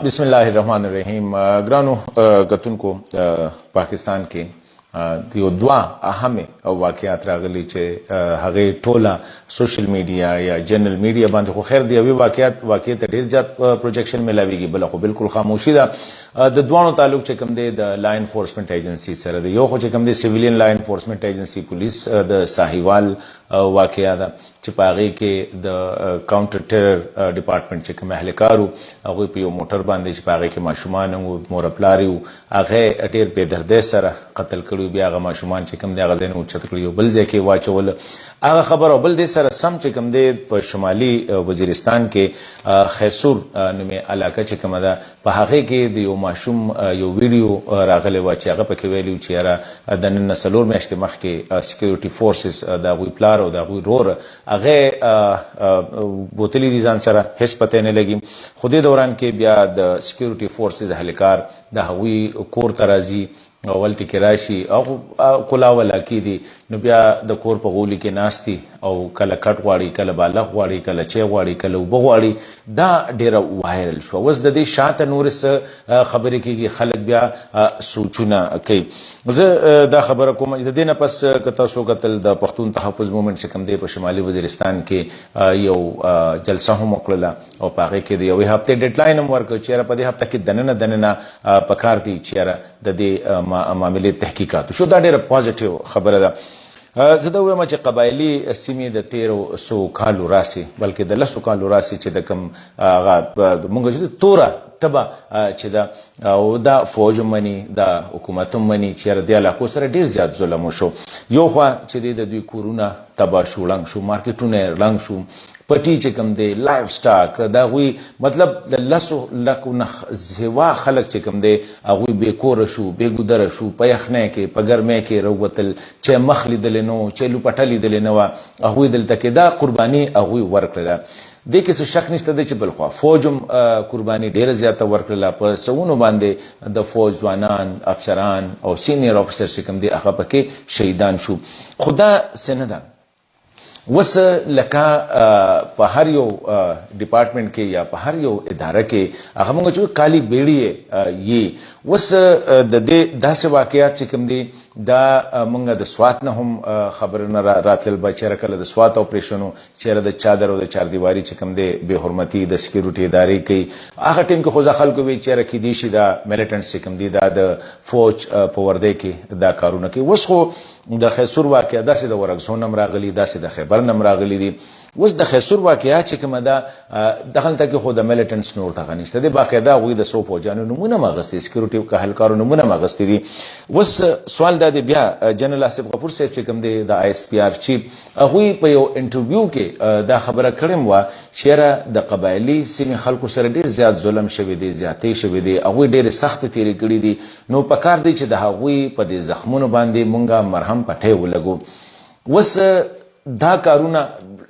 بسم الله الرحمن الرحیم. ګرانو کتونکو پاکستان کې د یو دوه اهم واقعیات راغلي چې هغه ټوله سوشل میډیا یا جنرال میډیا باندې خو خیر دی یوه واقعیت ډیر زیات پروجیکشن ملاویږي بل خو بالکل خاموشي ده. د دوانو تعلق چې کوم دی د لا انفورسمنت ایجنسی سره دی. یو خو چې کوم دی سیویلین لا انفورسمنت ایجنسی پولیس د ساحیوال واقعیا ده چې په هغې کې د کاونټر ټیرر ډپارټمنټ چې کوم اهلکارو هغوی په یو موټر باندې چې په هغې کې ماشومان وو مور پلار وو هغه ډېر بې دردۍ سره قتل کړي. بیا هغه ماشومان چې کوم دی هغه ځای نه اوچت کړي یو بل ځای کې واچول. هغه خبر او بل دې سره سم چې کوم دی په شمالي وزیرستان کې خیسور نومې علاقه چې کومه ده په هغې کې د یو ماشوم یو ویډیو راغلی وه چې هغه پکې ویلي چې یاره د نن 4 میاشتې مخکې سکیورټي فورسز د هغوی پلار او د هغوی رور هغه بوتلی دي ځان سره هیڅ پته نه لګي. خو دې دوران کې بیا د سکیورټي فورسز اهلکار د هغوی کور ته راځي اولتې کې راشي او کلاوله کېدي نو بیا د کور په غولي کې ناستي او کله کټ غواړي کله بالغ غواړي کله چای غواړي کله اوبه غواړي. دا ډېره وایرل شوه. اوس د دې شاته نورې څه خبرې کېږي خلک بیا سوچونه کوي. زه دا خبره کوم د دې نه پس که تاسو کتل د پښتون تحفظ مومنټ چې کوم دی په شمالي وزیرستان کې یو جلسه هم وکړله او په هغې کې د یوې هفتې ډیډلاین هم ورکړ چې یاره په دې هفته کې دننه پکار دي چې یاره د دې معاملې تحقیقات شو. دا ډېره پازیټیو خبره ده. زه دا وایم چې قبایلي سیمې د 1300 کالو راسې بلکې د 10 کالو راسې چې د کوم هغه مونږ چې توره تبه چې ده او دا فوج مني دا حکومت مني چې یاره دې علاقو سره ډېر زیات ظلم وشو. یو خوا چې دی د دوی کورونه تباه شو ړنګ شو مارکیټونه ړنګ شو پټي چې کوم دی لایف سټاک د هغوی مطلب د 10 لکو نه سوا خلک چې کوم دی هغوی بې کوره شو بې ګودره شو په یخنۍ کې په ګرمۍ کې راووتل چې مخ لیدلې نه و چې لوپټه لیدلې نه وه هغوی دلته کې دا قرباني هغوی ورکړله. دې کې څه شک نشته دی چې بلخوا فوج هم قرباني ډېره زیاته ورکړله. په سوونو باندې د فوج ځوانان افسران او سینیر افسر چې کوم دی هغه پکې شهیدان شو. خو دا څه نه ده. وس لکه په هر یو ډپارټمنټ کې یا په هر یو اداره کې هغه موږ چې کالی بیړی یې وس د دې داسې واقعیات چې کوم دي دا موږ د سوات نه هم خبر نه راتلل به چېرې کله د سوات اپریشن و چېرې د چادر او د چاردیواري چې کوم دی بې حرمتي د سکیورټي ادارې کوي هغه ټیم کې خو ځه خلکو وایي چېرې کیدای شي دا میلیټنټس چې کوم دي دا د فوج په ورده کې دا کارونه کوي. اوس خو د خیسور واقعه داسې د ورکزون هم راغلي داسې د خیبر نه هم راغلي دي. اوس د خیسور واقعه چې کومه ده دغلته کې خو د میلیټنټس نور دغه نشته دی. باقاعده هغوی د څو فوجیانو نومونه هم اخیستي سکیورټي اهلکارو نومونه هم اخیستي دي. اوس سوال دا دی بیا جنرال آصف غفور صاحب چې کوم دی د آی ایس پی آر چیف هغوی په یو انټرویو کې دا خبره کړې وه چې یاره د قبایلي سیمې خلکو سره ډېر زیات ظلم شوی دی زیاتې شوی دی هغوی ډېرې سختې تېرې کړي دي نو پکار دی چې د هغوی په دې زخمونو باندې مونږه مرهم پټۍ ولګو. اوس دا کارونه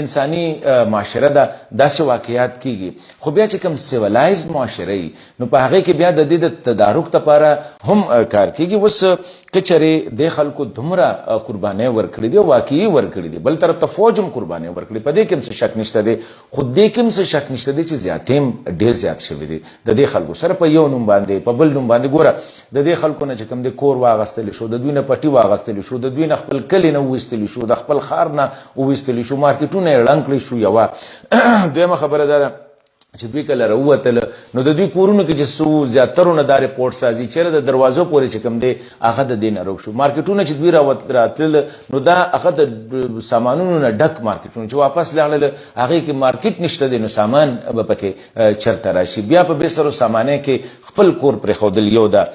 انساني معاشره ده داسې واقعیات کیږي خو بیا چې کوم سیولایز معاشره وي نو په هغې کې بیا د دې د تدارک لپاره هم کار کیږي. اوس که چېرې دې خلکو دومره قربانۍ ورکړي دي واقعي ورکړي دي بل طرف ته فوج هم قربانۍ ورکړي په دې کې هم څه شک نشته دی. خو دې کې هم څه شک نشته دی چې زیاتې هم ډېر زیات شوي دي د دې خلکو سره په یو نوم باندې په بل نوم باندې. ګوره د دې خلکو نه چې کوم دی کور واغستلی شو د دوی نه پټي واغستلی شو د دوی نه خپل کلي نه وویستلی شو د خپل ښار نه وویستلی شو مارکیټونه یې ړنګ کړی شو. یوه دویمه خبره دا ده چې دوی کله راووتله نو د دوی کورونو کې چې څو زیاترو نه دا رپورټ سازي چېرې د دروازو پورې چې کوم دی هغه د دې نه روک شو. مارکیټونه چې دوی راتلل نو دا هغه د سامانونو نه ډک مارکیټونه چې واپس لاړل هغې کې مارکیټ نشته دی نو سامان به پکې چېرته راشي. بیا په بې سرو سامانۍ کې خپل کور پرېښودل یو ده.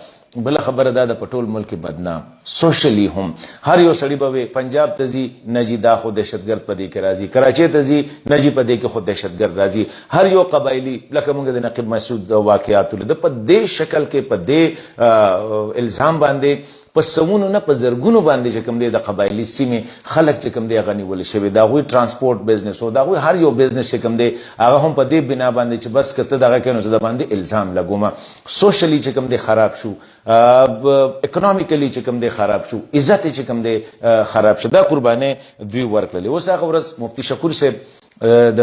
بل خبره دا د په ټول ملک بدنام سوشلی هم هر یو سړی به پنجاب ته ځي نه جي دا خو دهشتګرد په دې کې راځي کراچۍ ته ځي نه جي په دې کې خو دهشتګرد راځي. هر یو قبایلي لکه موږ د نقیب مسعود واقعات ولید په دې شکل کې په دې الزام باندې په سوونو نه په زرګونو باندې چې کوم دی د قبایلي سیمې خلک چې کوم دی هغه نیول شوي د هغوی ټرانسپورټ بزنس او د هغوی هر یو بزنس چې کوم دی هغه هم په دې بنا باندې چې بس که ته دغه کوې نو زه د باندې الزام لګومه. سوشلی چې کوم دی خراب شو اکنامیکلی چې کوم دی خراب شو عزت چې کوم دی خراب شو دا قربانۍ دوی ورکړلې. اوس هغه ورځ مفتی شکور صاحب د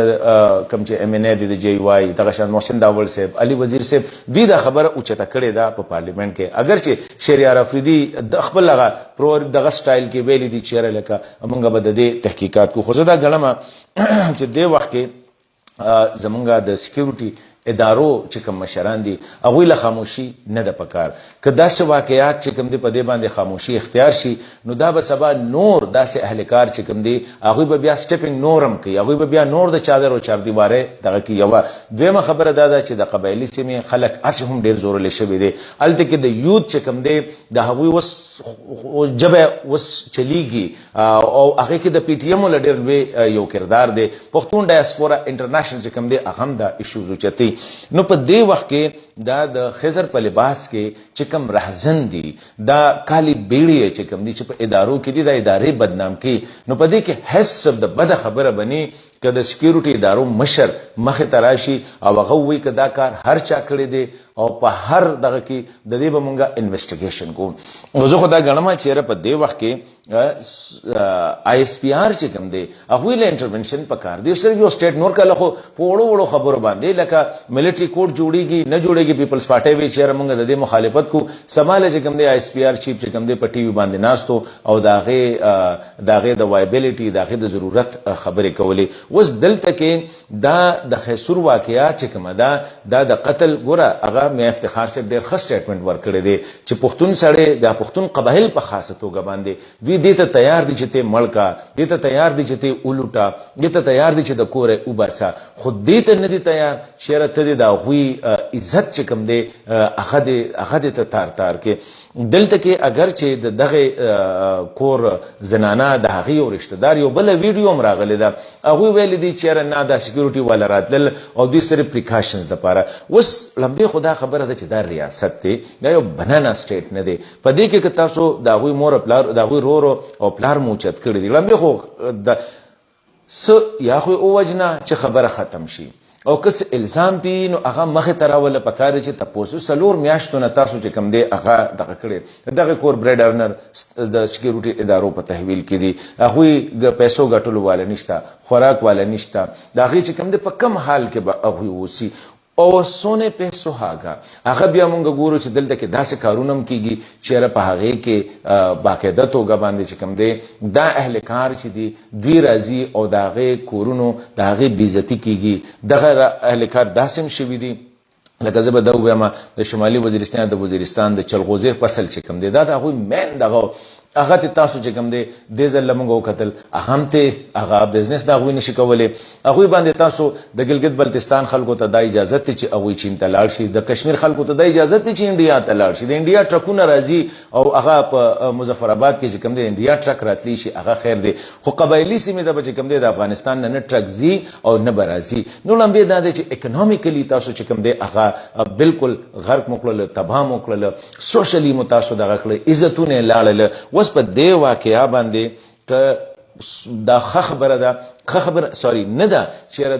کوم چې ام ان ای د جی واي دغه شان محسن داول صاحب علي وزیر صاحب دوی دا خبره اوچته کړې ده په پارلیمنت کې اگر چې شهریار افریدي د خپل هغه پرو دغه سټایل کې ویلي دي چیرې لکه موږ به د دې تحقیقات کو خو زه دا ګڼم چې دې وخت کې زمونږ د سکیورټي ادارو چې کوم مشران دي هغوی له خاموشي نه ده پکار که داسې واقعیات چې کوم دي په دې باندې خاموشي اختیار شي نو دا به سبا نور داسې اهلکار چې کوم دي هغوی به بیا سټیپنګ نورم کوي هغوی به بیا نور د چادر او چاردیوارۍ دغه کوي یوه دویمه خبره دا ده چې د قبایلي سیمې خلک هسې هم ډېر زورلی شوي دي هلته کې د یوت چې کوم دی د هغوی اوس ژبه اوس چلیږي او هغې کې د پی ټي ایم له ډېر لوی یو کردار دی پښتون ډایسپورا انټرنیشنل چې کوم دی هغه هم دا ایشوز اوچتوي نو په دې وخت کې دا د خزر په لباس کې چې کوم رهزن دي دا کالی بیړی چې کوم دي چې په ادارو کې دي دا ادارې بدنام کوي نو په دې کې حسب د بده خبره بني که د سکیورټي ادارو مشر مخې ته راشي او هغه ووایي که دا کار هر چا کړی دی او په هر دغه کې د دې به مونږه انویسټیګیشن کوو زه خو دا ګڼم چېرې په دې وخت کې آی اس پی آر چې کوم دی هغوی له انټرونشن پکار دی صرف یو سټیټ نور کله خو په وړو وړو خبرو باندې لکه ملټري کوډ جوړیږي نه جوړیږي پیپلز پارټۍ وایي چېرې مونږ د دې مخالفت کو سماله چې کوم دی آی اس پی آر چیف چې کوم دی په ټي وي باندې ناستو او د هغې د وایبلیټي د هغې د ضرورت خبرې کولې اوس دلته کې دا د خیسور واقعات چې کومه ده دا د قتل ګوره هغه میا افتخار صاحب ډېر ښه سټیټمنټ ورکړی دی چې پښتون سړی د پښتون قبایل په خاصه توګه باندې دوی دې ته تیار دي چې ته مړ کا دې ته تیار دي چې ته ولوټه دې ته تیار دي چې د کوره وباسه خو دې ته نه دي تیار چېرې ته دې د هغوی عزت چې کوم دی هغه دې ته تار تار کې دلته کې اگر چې د دغه کور زنانه د هغې یو رشته دار یو بله ویډیو هم راغلی ده هغوی ویلي دي چېرې نه دا سکیورټي والا راتلل او دوی صرف پریکاشنز دپاره اوس لمبې خو دا خبره ده چې دا ریاست دی دا یو بنانا سټیټ نه دی په دې کې که تاسو د هغوی مور پلار د هغوی رور او پلار مو اوچت کړي دي لمبې خو څه یا خو یې ووجنه چې خبره ختم شي او کس الزام پی نو هغه مخې ته راوله پکار دی چې تپوسو څلور میاشتو نه تاسو چې کوم دی هغه دغه کړی دغه کور برید ارنر د سکیورټي ادارو په تحویل کې دي هغوی پیسو ګټلو والا نشته خوراک والا نشته د هغې چې کوم دی په کم حال کې به هغوی اوسي او سونے پہ سہاگا هغه بیا مونږ ګورو چې دلته کې داسې کارونه هم کیږي چېرې په هغې کې باقاعده توګه باندې چې کوم دی دا اهلکار چې دي دوی راځي او د هغې کورونو د هغې بېعزتي کیږي دغه اهلکار داسې هم شوي دي لکه زه به دا ووایم د شمالي وزیرستان د وزیرستان د چلغوزې فصل چې کوم دی دا د هغوی مین دغه هغه ته تاسو چې کوم دی دې ځل موږ وکتل هغه هم ته هغه بزنس د هغوی نشي کولی هغوی باندې تاسو د ګلګت بلتستان خلکو ته دا اجازت دی چې هغوی چین ته لاړ شي د کشمیر خلکو ته دا اجازت دی چې انډیا ته لاړ شي د انډیا ټرکونه راځي او هغه په مظفر آباد کې چې کوم دی انډیا ټرک راتلی شي هغه خیر دی خو قبایلي سیمې ته به چې کوم دی د افغانستان نه ټرک ځي او نه به راځي نو لمبې دا دی چې اکنامیکلی تاسو چې کوم دی هغه بالکل غرق مو کړل تباه مو کړل سوشلی مو تاسو دغه کړل عزتونه یې لاړل اوس په دې واقعه باندې که دا ښه خبره ده ښه خبره سوري نه ده چېرې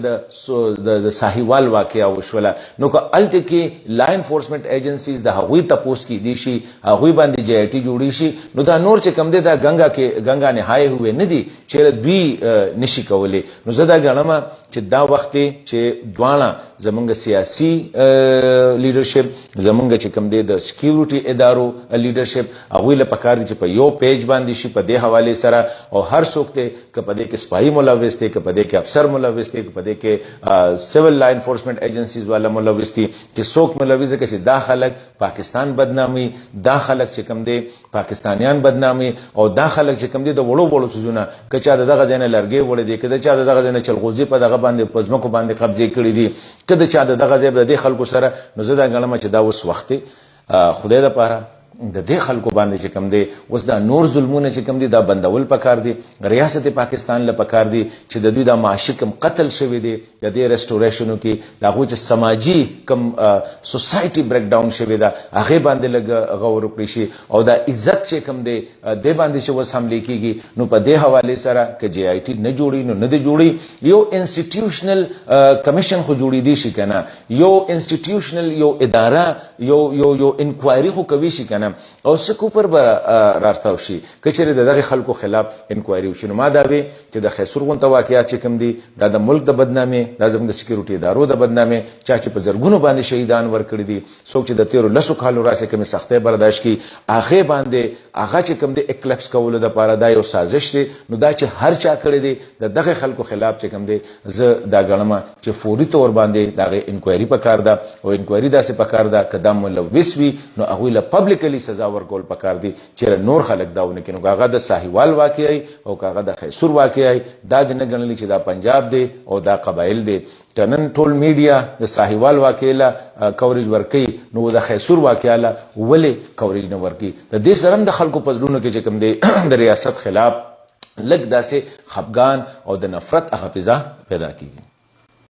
د ساهیوال واقعه وشوله نو که هلته کې لا انفورسمنټ ایجنسیز د هغوی تپوس کیدی شي هغوی باندې جی آی ټي جوړی شي نو دا نور چې کوم دی دا ګنګا نهایې ہوئے نه دي چېرې دوی نشي کولی نو زه دا ګڼم چې دا وخت دی چې دواړه زمونږ سیاسي لیډرشپ زمونږ چې کوم دی د سکیورټي ادارو لیډرشپ هغوی له پکار دي چې په یو پیج باندې شي په دې حوالې سره او هر څوک دی که په دې کې سپایي ملوث دی که په دې کې افسر ملوث دی که په دې کې سیول لا انفورسمنٹ ایجنسیز والا ملوث دي چې څوک ملوث دی چې دا خلک پاکستان بدنامي دا خلک چې کوم دی پاکستانیان بدنامي او دا خلک چې کوم دی د وړو وړو څیزونه که چا د دغه ځای نه لرګۍ وړی دی که د چا د دغه ځای نه چلغوزي په دغه باندې په ځمکو باندې قبضې کړي دي که د چا د دغه ځای د دې خلکو سره نو زه دا ګڼم چې دا اوس وخت دی خدای دپاره د دې خلکو باندې چې کوم دی اوس دا نور ظلمونه چې کوم دی دا بندول پکار دي ریاست پاکستان له پکار دي چې د دوی دا معاشي کم قتل شوی دی د دې ریسټوریشنو کې د هغوی چې سماجي کم سوسایټي بریک ډاون شوې ده هغې باندې لږ غور وکړی شي او دا عزت چې کوم دی دې باندې چې اوس حملې کېږي نو په دې حوالې سره که جی آی ټي نه جوړي نو نه دی جوړي یو انسټیټیوشنل کمیشن خو جوړېدی شي که نه یو انسټیټیوشنل یو اداره یو انکوایري خو کوي شي که نه کنه او سکو پر رارتاو شي کچره دغه خلکو خلاف انکوایري وشي. نو ما دا وی چې د خیسور غونته واقعیات چې کوم دي دا د ملک د بدنامي دا زموږ د سکیورټي ادارو د بدنامي چا چې په زرګونو باندې شهیدان ورکړي دي څوک چې د 13 کالو راسه کوم سختۍ برداشت کی هغه باندې هغه چې کوم د اکلپس کولو د پاره دا یو سازش دی. نو دا چې هر چا کړی دی د دغه خلکو خلاف چې کوم دی زه دا غنمه چې فوري تور باندې دغه انکوایري پکار ده او انکوایري داسې پکار ده کدام ملوث وي نو هغه له پبلکلی سزا ورکول پکار دي چې نور خلک داونه کینو. هغه د ساحیوال واقعي او هغه د خیسور واقعي دا د نه غنلی چې دا پنجاب دی او دا قبایل دی. نن ټول میډیا د ساحیوال واقعي کوریج ورکي نو د خیسور واقعي ولې کوریج نه ورکي. د دې سره د خلکو په زړونو کې چې کوم دی د ریاست خلاف لږ داسې خفګان او د نفرت هغه فضا پیدا کیږي.